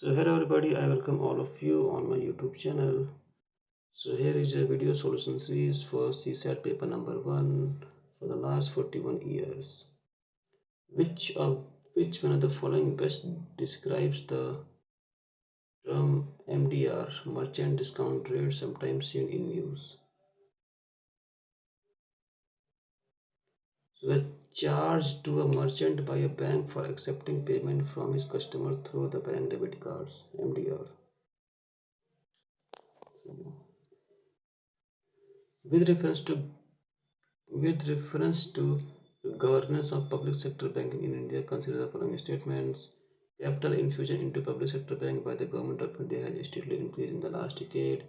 So hello everybody, I welcome all of you on my YouTube channel. So here is a video solution series for CSAT paper number 1 for the last 41 years. Which one of the following best describes the term MDR, merchant discount rate, sometimes seen in news? So the charge to a merchant by a bank for accepting payment from his customer through the bank debit cards, MDR. So, with reference to With reference to governance of public sector banking in India, consider the following statements. Capital infusion into public sector bank by the government of India has steadily increased in the last decade.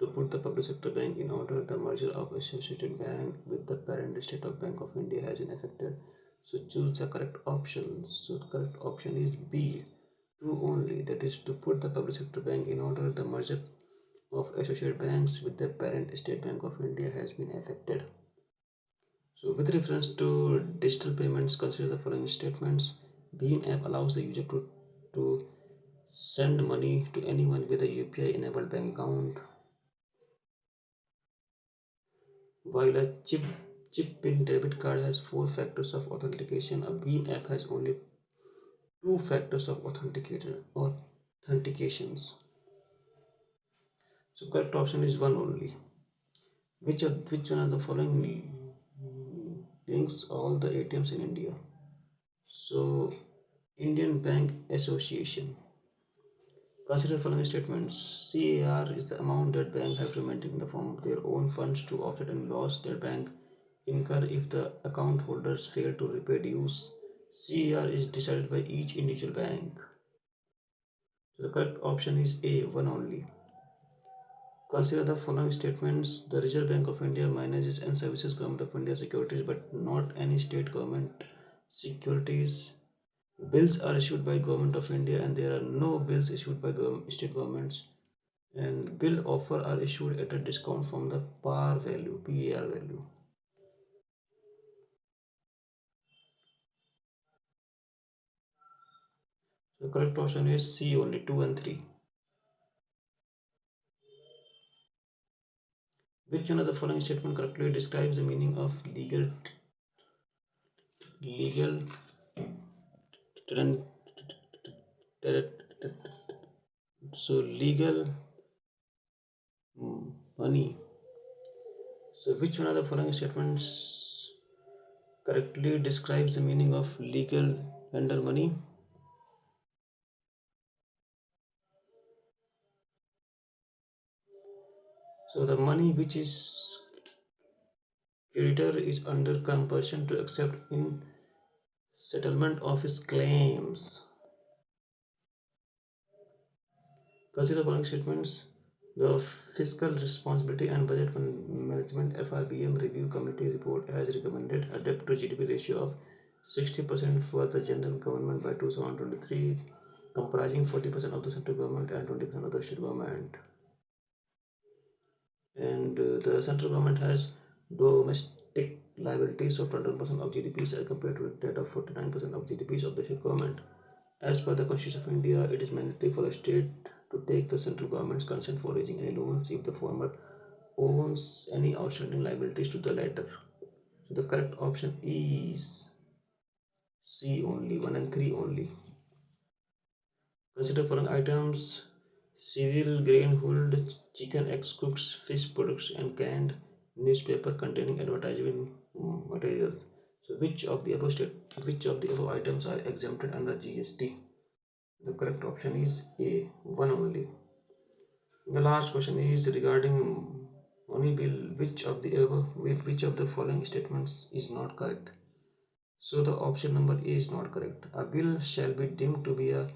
To put the public sector bank in order, the merger of associated bank with the parent state of Bank of India has been effected. So choose the correct option. So the correct option is B, 2 only. That is to put the public sector bank in order, the merger of associated banks with the parent state Bank of India has been effected. So with reference to digital payments, consider the following statements. Beam app allows the user to send money to anyone with a UPI enabled bank account, while a chip pin debit card has 4 factors of authentication. A Beam app has only 2 factors of authentications. So correct option is 1 only. Which one of the following links all the ATMs in India? So Indian Bank Association. Consider following statements. CAR is the amount that banks have to maintain in the form of their own funds to offset any loss their bank incur if the account holders fail to repay dues. CAR is decided by each individual bank. So the correct option is A, 1 only. Consider the following statements. The Reserve Bank of India manages and services Government of India securities but not any state government securities. Bills are issued by Government of India and there are no bills issued by state governments. And bill offer are issued at a discount from the par value, PAR value. So correct option is C only, 2 and 3. Which one of the following statement correctly describes the meaning of legal so legal money? So which one of the following statements correctly describes the meaning of legal tender money? So the money which is creditor is under compulsion to accept in settlement of his claims. Consider the following statements. The Fiscal Responsibility and Budget Management (FRBM) Review Committee report has recommended a debt to GDP ratio of 60% for the general government by 2023, comprising 40% of the central government and 20% of the state government. And the central government has domestic liabilities of 21% of GDPs as compared to the debt of 49% of GDPs of the state government. As per the Constitution of India, it is mandatory for a state to take the central government's consent for raising any loans if the former owns any outstanding liabilities to the latter. So the correct option is C only, 1 and 3 only. Consider following items: cereal, grain, hulled chicken, eggs, cooked fish products, and canned newspaper containing advertising materials. So which of the above items are exempted under GST? The correct option is A, 1 only. The last question is regarding money bill. Which of the following statements is not correct? So the option number A is not correct. A bill shall be deemed to be a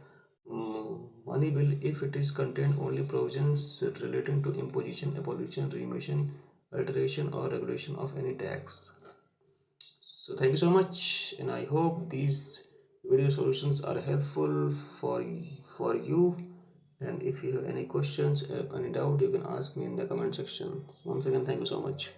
money bill if it is contain only provisions relating to imposition, abolition, remission, alteration, or regulation of any tax. So thank you so much, and I hope these video solutions are helpful for you. And if you have any questions, any doubt, you can ask me in the comment section. Once again, thank you so much.